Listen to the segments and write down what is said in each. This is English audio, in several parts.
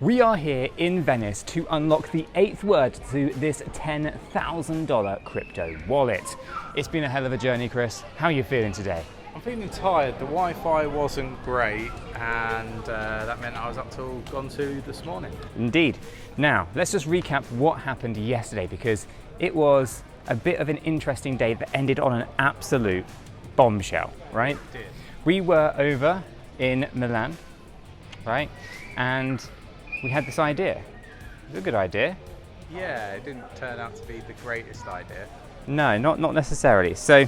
We are here in Venice to unlock the 8th word to this $10,000 crypto wallet. It's been a hell of a journey, Chris. How are you feeling today? I'm feeling tired. The Wi-Fi wasn't great, and that meant I was up till gone to this morning. Indeed. Now, let's just recap what happened yesterday, because it was a bit of an interesting day that ended on an absolute bombshell, right? It did. We were over in Milan, right? And we had this idea. It was a good idea. Yeah, it didn't turn out to be the greatest idea. No, not necessarily. So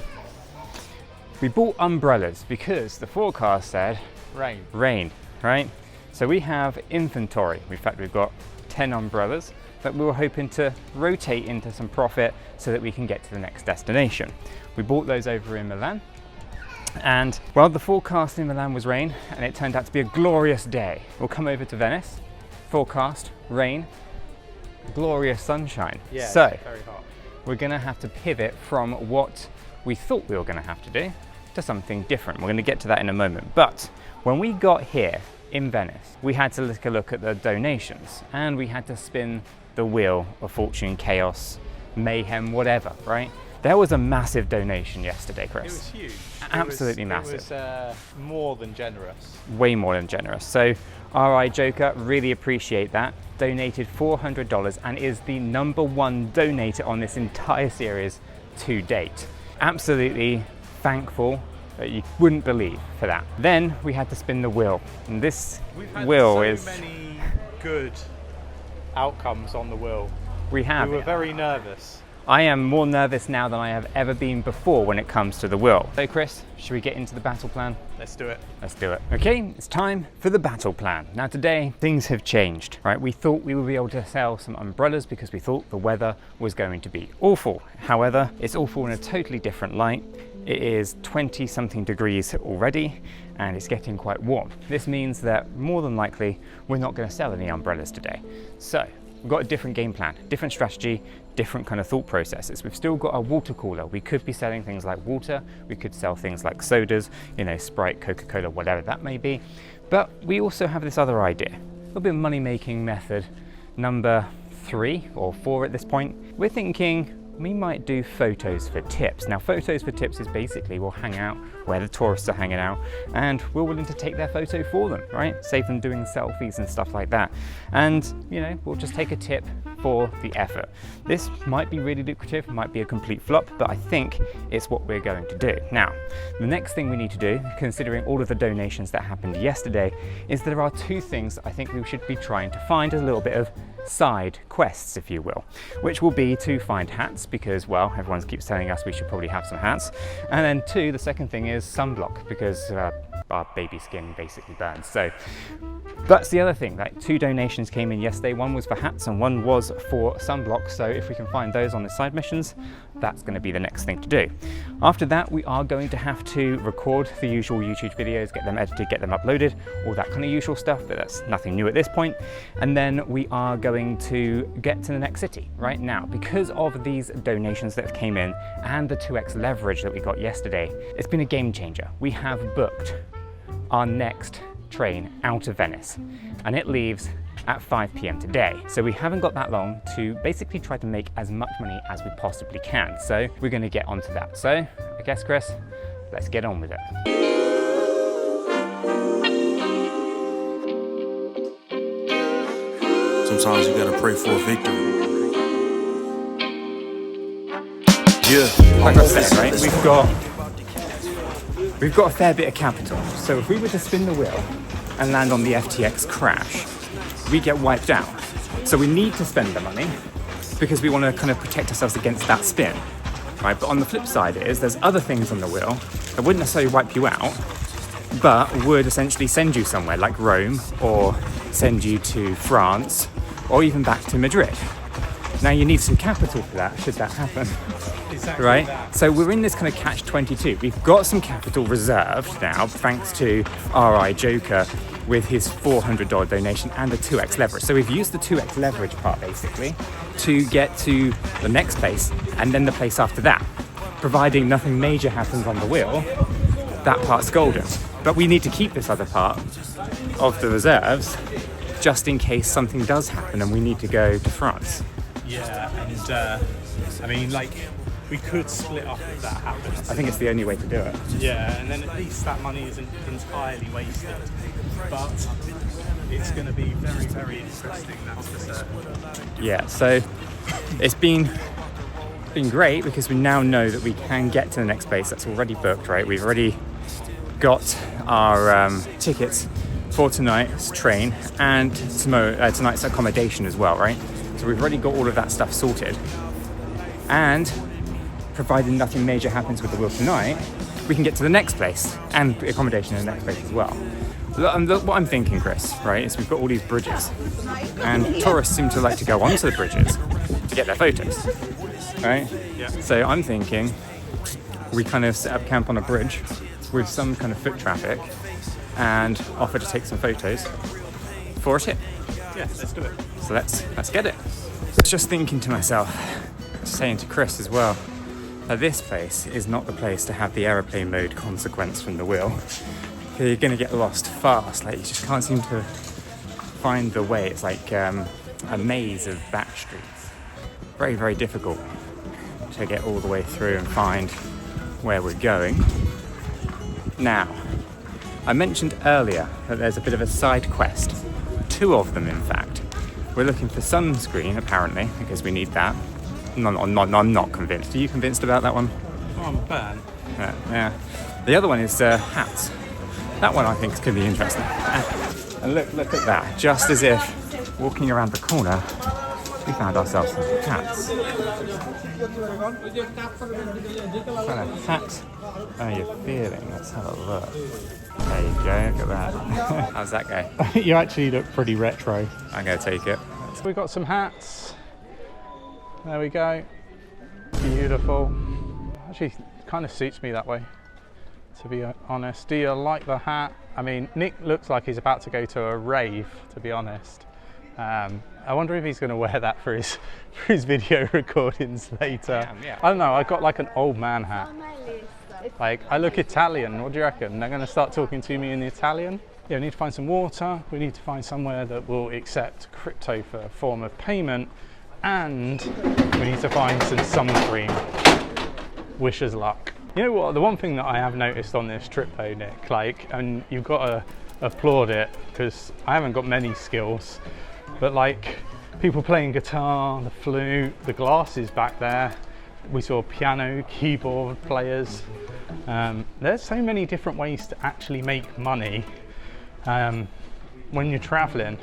we bought umbrellas because the forecast said rain, right? So we have inventory. In fact, we've got 10 umbrellas that we were hoping to rotate into some profit so that we can get to the next destination. We bought those over in Milan. And well, the forecast in Milan was rain, and it turned out to be a glorious day. We'll come over to Venice. Forecast, rain, glorious sunshine. Yeah, so it's very hot. we're gonna have to pivot from what we thought we were gonna have to do to something different. We're gonna get to that in a moment. But when we got here in Venice, we had to take a look at the donations, and we had to spin the wheel of fortune, chaos, mayhem, whatever, right? There was a massive donation yesterday, Chris. It was huge. Absolutely massive. It was more than generous. Way more than generous. So RI Joker, really appreciate that. Donated $400 and is the #1 donator on this entire series to date. Absolutely thankful that you wouldn't believe for that. Then we had to spin the wheel, and this wheel is so many good outcomes on the wheel. we have. We were very nervous. I am more nervous now than I have ever been before when it comes to the wheel. So Chris, should we get into the battle plan? Let's do it. Let's do it. Okay, it's time for the battle plan. Now today, things have changed, right? We thought we would be able to sell some umbrellas because we thought the weather was going to be awful. However, it's awful in a totally different light. It is 20 something degrees already, and it's getting quite warm. This means that more than likely, we're not going to sell any umbrellas today. So we've got a different game plan, different strategy, different kind of thought processes. We've still got our water cooler. We could be selling things like water. We could sell things like sodas, you know, Sprite, Coca-Cola, whatever that may be. But we also have this other idea, a little bit of money-making method, number 3 or 4 at this point. We're thinking we might do photos for tips. Now, photos for tips is basically we'll hang out where the tourists are hanging out, and we're willing to take their photo for them, right? Save them doing selfies and stuff like that. And, you know, we'll just take a tip for the effort. This might be really lucrative, might be a complete flop, but I think it's what we're going to do. Now, the next thing we need to do, considering all of the donations that happened yesterday, is there are 2 things I think we should be trying to find as a little bit of side quests, if you will, which will be to find hats, because, well, everyone keeps telling us we should probably have some hats. And then 2, the second thing is sunblock, because our baby skin basically burns. So that's the other thing, like 2 donations came in yesterday. One was for hats and one was for sunblock. So if we can find those on the side missions, that's going to be the next thing to do. After that, we are going to have to record the usual YouTube videos, get them edited, get them uploaded, all that kind of usual stuff, but that's nothing new at this point. And then we are going to get to the next city right now. Because of these donations that have came in and the 2x leverage that we got yesterday, it's been a game changer. We have booked our next train out of Venice, and it leaves at 5 p.m. today. So we haven't got that long to basically try to make as much money as we possibly can. So we're going to get onto that. So I guess, Chris, let's get on with it. Sometimes you gotta pray for a victory. Yeah. Like I said, right, we've got a fair bit of capital. So if we were to spin the wheel and land on the FTX crash, we get wiped out. So we need to spend the money because we want to kind of protect ourselves against that spin, right? But on the flip side is there's other things on the wheel that wouldn't necessarily wipe you out, but would essentially send you somewhere like Rome, or send you to France, or even back to Madrid. Now you need some capital for that, should that happen. Exactly right? that. So we're in this kind of catch-22. We've got some capital reserved now, thanks to RI Joker with his $400 donation and the 2x leverage. So we've used the 2x leverage part basically to get to the next place and then the place after that. Providing nothing major happens on the wheel, that part's golden. But we need to keep this other part of the reserves just in case something does happen and we need to go to France. Yeah, and I mean, like, we could split up if that happens. I think it's the only way to do it. Yeah, and then at least that money isn't entirely wasted. But it's going to be very, very interesting, that's for certain. Yeah, so it's been great because we now know that we can get to the next place that's already booked, right? We've already got our tickets for tonight's train and tonight's accommodation as well, right? So we've already got all of that stuff sorted. And provided nothing major happens with the wheel tonight, we can get to the next place and accommodation in the next place as well. What I'm thinking, Chris, right, is we've got all these bridges and tourists seem to like to go onto the bridges to get their photos, right? Yeah. So I'm thinking we kind of set up camp on a bridge with some kind of foot traffic and offer to take some photos for a tip. Yeah, let's do it. So let's get it. I was just thinking to myself, saying to Chris as well, that this place is not the place to have the aeroplane mode consequence from the wheel. You're going to get lost fast, like you just can't seem to find the way. It's like a maze of back streets. Very, very difficult to get all the way through and find where we're going. Now, I mentioned earlier that there's a bit of a side quest. 2 of them, in fact. We're looking for sunscreen, apparently, because we need that. No, I'm not convinced. Are you convinced about that one? Oh, I'm a fan. Yeah. The other one is hats. That one I think is going to be interesting. And look at that. Just as if walking around the corner, we found ourselves some hats. What kind of hat are you feeling? Let's have a look. There you go, look at that. How's that go? You actually look pretty retro. I'm going to take it. So we've got some hats. There we go. Beautiful. Actually, kind of suits me that way, to be honest. Do you like the hat? I mean, Nick looks like he's about to go to a rave, to be honest. I wonder if he's going to wear that for his video recordings later. Yeah. I don't know, I got like an old man hat. Like, I look Italian. What do you reckon? They're going to start talking to me in Italian? Yeah, we need to find some water. We need to find somewhere that will accept crypto for a form of payment. And we need to find some sunscreen. Wish us luck. You know what, the one thing that I have noticed on this trip though, Nick, like, and you've got to applaud it, because I haven't got many skills, but like, people playing guitar, the flute, the glasses back there, we saw piano, keyboard players. There's so many different ways to actually make money when you're traveling.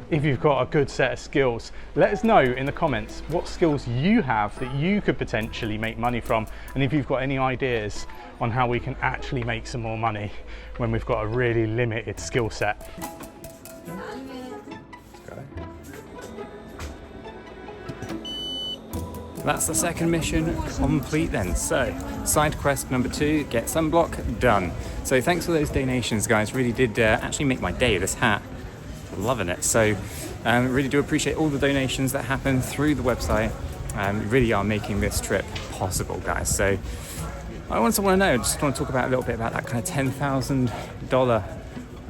If you've got a good set of skills, let us know in the comments what skills you have that you could potentially make money from, and if you've got any ideas on how we can actually make some more money when we've got a really limited skill set. That's the second mission complete then. So, side quest number 2, get sunblock, done. So thanks for those donations, guys. Really did actually make my day, this hat. Loving it. So really do appreciate all the donations that happen through the website. Really are making this trip possible, guys. So I also want to know, just want to talk about a little bit about that kind of $10,000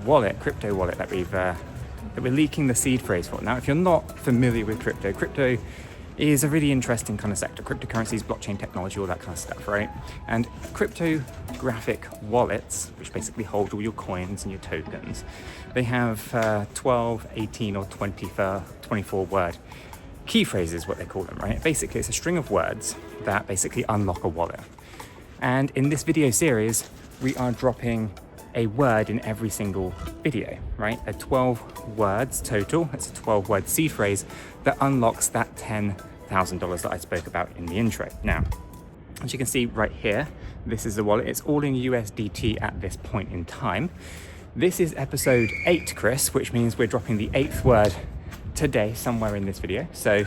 wallet, crypto wallet that we're leaking the seed phrase for. Now, if you're not familiar with crypto is a really interesting kind of sector. Cryptocurrencies, blockchain technology, all that kind of stuff, right? And cryptographic wallets, which basically hold all your coins and your tokens, they have 12, 18 or 24 word key phrases, what they call them, right? Basically, it's a string of words that basically unlock a wallet. And in this video series, we are dropping a word in every single video, right? 12 words total. It's a 12-word seed phrase that unlocks that $10,000 that I spoke about in the intro. Now, as you can see right here, this is the wallet. It's all in USDT at this point in time. This is episode 8, Chris, which means we're dropping the 8th word today somewhere in this video. So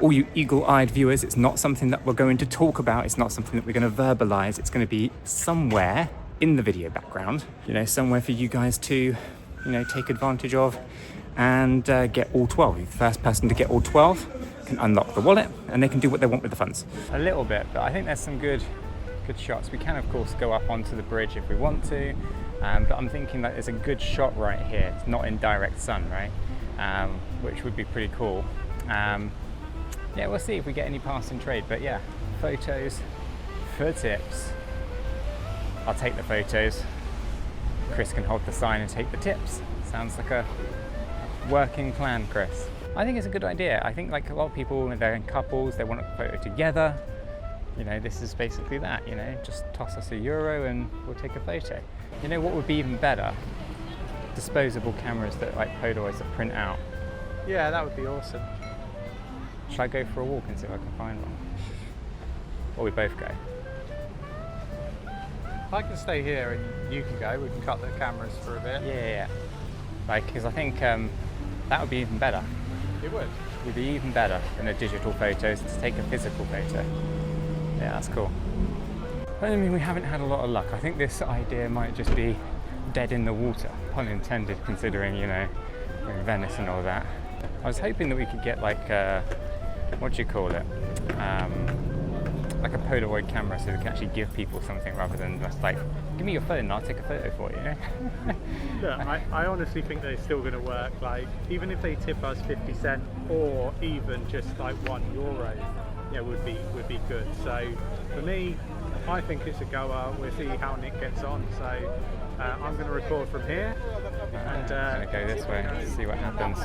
all you eagle-eyed viewers, it's not something that we're going to talk about. It's not something that we're going to verbalize. It's going to be somewhere in the video background, somewhere for you guys to, take advantage of and get all 12. The first person to get all 12 can unlock the wallet and they can do what they want with the funds. A little bit, but I think there's some good shots. We can, of course, go up onto the bridge if we want to, but I'm thinking that there's a good shot right here. It's not in direct sun, right? which would be pretty cool. Yeah, we'll see if we get any passing trade, but yeah, photos for tips. I'll take the photos. Chris can hold the sign and take the tips. Sounds like a working plan, Chris. I think it's a good idea. I think like a lot of people, they're in couples, they want a photo together. You know, this is basically that, you know, just toss us €1 and we'll take a photo. You know what would be even better? Disposable cameras that like Polaroids that print out. Yeah, that would be awesome. Should I go for a walk and see if I can find one? Or we both go? I can stay here and you can go. We can cut the cameras for a bit. Yeah. Like, because I think that would be even better. It would. It would be even better than a digital photo to take a physical photo. Yeah, that's cool. I mean, we haven't had a lot of luck. I think this idea might just be dead in the water, pun intended, considering, you know, we're in Venice and all that. I was hoping that we could get like what do you call it? Like a Polaroid camera, so we can actually give people something rather than just like, give me your phone and I'll take a photo for you. Look, I honestly think they're still going to work. Like, even if they tip us 50 cents or even just like €1, yeah, would be good. So for me, I think it's a goer. We'll see how Nick gets on. So I'm going to record from here, and I'm gonna go this way and see what happens.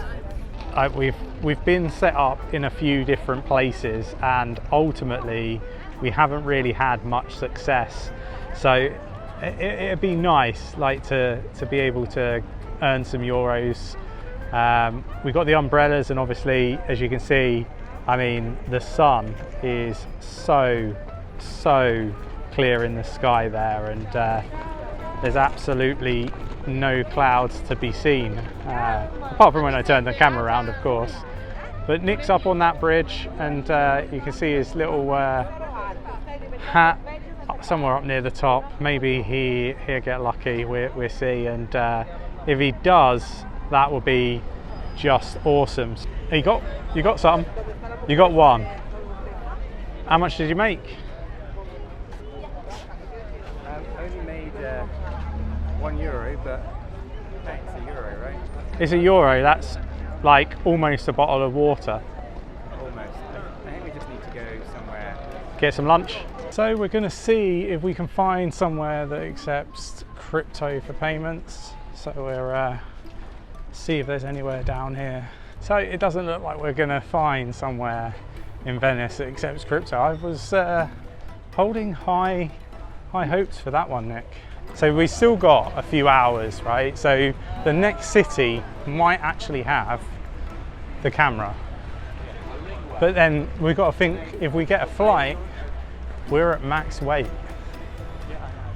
We've been set up in a few different places, and ultimately we haven't really had much success. So it'd be nice, like, to be able to earn some euros. We've got the umbrellas, and obviously, as you can see, I mean, the sun is so clear in the sky there, and there's absolutely no clouds to be seen, apart from when I turn the camera around, of course. But Nick's up on that bridge, and you can see his little hat somewhere up near the top. Maybe he'll get lucky, we'll see, and if he does, that will be just awesome. You got some? You got one. How much did you make? Only made €1, but it's €1, right? It's €1. That's like almost a bottle of water. Almost. I think we just need to go somewhere. Get some lunch. So we're going to see if we can find somewhere that accepts crypto for payments. So we're see if there's anywhere down here. So it doesn't look like we're going to find somewhere in Venice that accepts crypto. I was holding high hopes for that one, Nick. So we still got a few hours, right? So the next city might actually have the camera. But then we've got to think, if we get a flight, we're at max weight.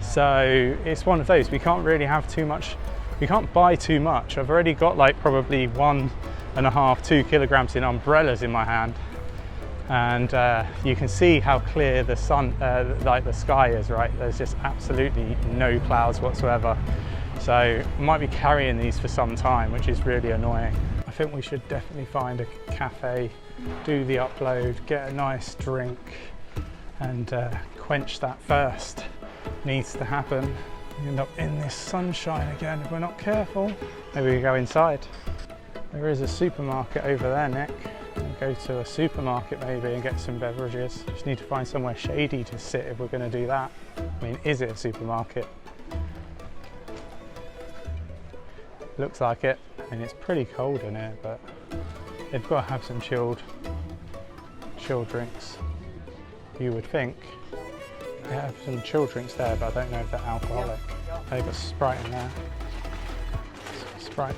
So it's one of those, we can't really have too much, we can't buy too much. I've already got like probably 1.5, 2 kilograms in umbrellas in my hand. And you can see how clear the sun, like the sky is, right? There's just absolutely no clouds whatsoever. So I might be carrying these for some time, which is really annoying. I think we should definitely find a cafe, do the upload, get a nice drink, and quench that thirst. Needs to happen. We end up in this sunshine again if we're not careful. Maybe we go inside. There is a supermarket over there, Nick. We'll go to a supermarket maybe and get some beverages. Just need to find somewhere shady to sit if we're going to do that. I mean, is it a supermarket? Looks like it. I mean, it's pretty cold in here, but they've got to have some chilled drinks. You would think. They have some chilled drinks there, but I don't know if they're alcoholic. They've got Sprite in there. Sprite.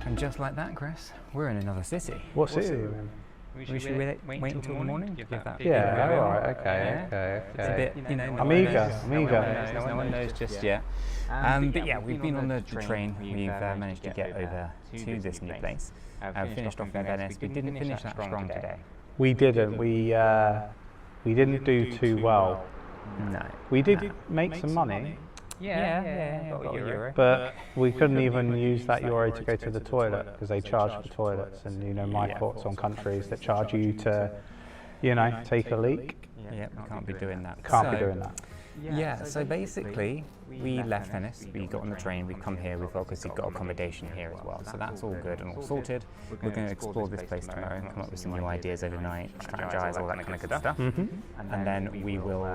And just like that, Chris, we're in another city. What city are you in? We should wait until the morning. Give that. Yeah, all right, okay. It's a bit, you know. I'm eager. No one knows just yet. But yeah, we've been on the train. We've managed to get over to this new place. Finished off in Venice. We didn't finish that strong today. We didn't. We didn't do too well. No. We did make some money. Yeah, got a euro. But we couldn't even use that euro to go to the toilet because they charge for toilets, and you know my thoughts on countries that charge you to, you know, take a leak. Yeah, we can't be doing that. Can't be doing that. Yeah, so basically we left Venice, we got on the train, we've come here, we've obviously got accommodation here as well, so that's all good and all sorted. We're going to explore this place tomorrow, come up with some new ideas overnight, strategize, all that kind of good stuff. And then we will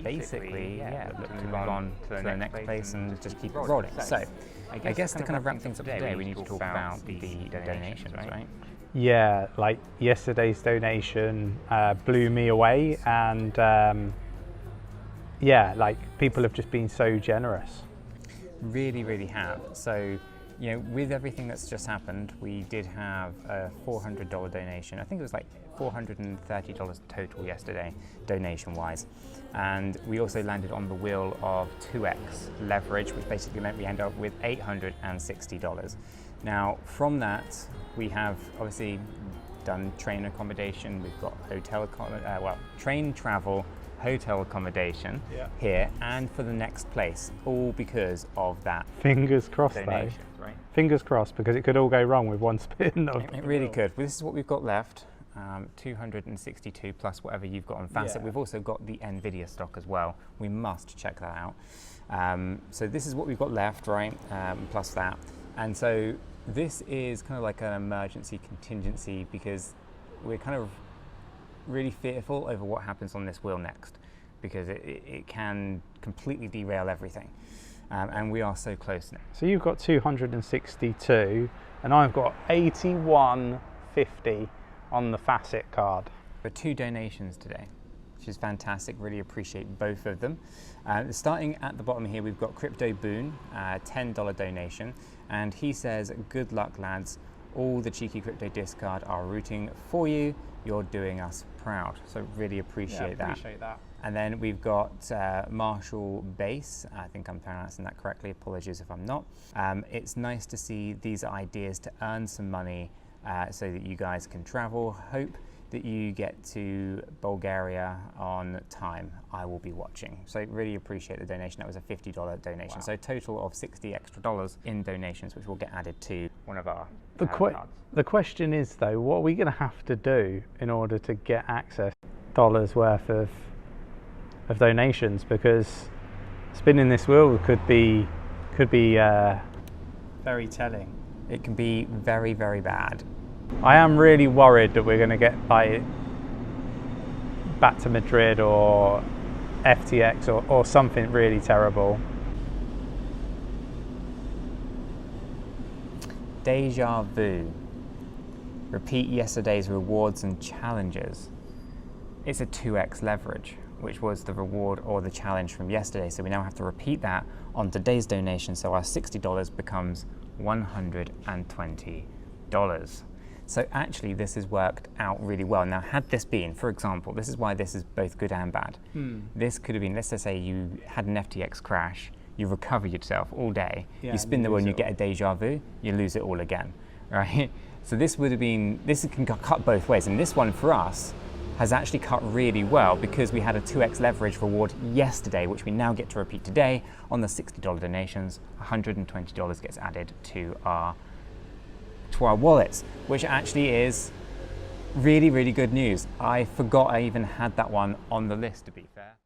basically look to move on to the next place and just keep it rolling. So I guess to kind of wrap things up today, we need to talk about the donations, right? Yeah, like yesterday's donation blew me away, and yeah, like people have just been so generous. Really have. So, you know, with everything that's just happened, we did have a $400 donation. I think it was like $430 total yesterday, donation-wise. And we also landed on the wheel of 2x leverage, which basically meant we ended up with $860. Now, from that, we have obviously done train accommodation. We've got train travel, hotel accommodation here, and for the next place, all because of that. Fingers crossed, donation, though. Right? Fingers crossed, because it could all go wrong with one spin. It really could. Well, this is what we've got left. 262 plus whatever you've got on Facet. We've also got the Nvidia stock as well. We must check that out. So this is what we've got left, right? Plus that. And so this is kind of like an emergency contingency because we're kind of really fearful over what happens on this wheel next, because it can completely derail everything. And we are so close now. So you've got 262 and I've got 81.50 on the Facet card. For 2 donations today, which is fantastic. Really appreciate both of them. Starting at the bottom here, we've got Crypto Boon, $10 donation, and he says, "Good luck, lads. All the cheeky crypto discard are rooting for you. You're doing us proud." So really appreciate that. And then we've got Marshall Base. I think I'm pronouncing that correctly. Apologies if I'm not. It's nice to see these ideas to earn some money so that you guys can travel. Hope that you get to Bulgaria on time. I will be watching. So really appreciate the donation. That was a $50 donation. Wow. So a total of $60 extra in donations, which will get added to one of our cards. The question is though, what are we going to have to do in order to get access to dollars worth of donations? Because spinning this wheel could be very telling. It can be very bad. I am really worried that we're going to get back to Madrid or FTX or something really terrible. Deja vu. Repeat yesterday's rewards and challenges. It's a 2x leverage, which was the reward or the challenge from yesterday. So we now have to repeat that on today's donation. So our $60 becomes $120. So actually this has worked out really well. Now had this been, for example, this is why this is both good and bad. This could have been, let's just say you had an FTX crash, you recover yourself all day, you spin the wheel and you get a deja vu, you lose it all again, right? So this would have been, this can cut both ways, and this one for us has actually cut really well because we had a 2x leverage reward yesterday, which we now get to repeat today on the $60 donations. $120 gets added to our wallets, which actually is really good news. I forgot I even had that one on the list, to be fair.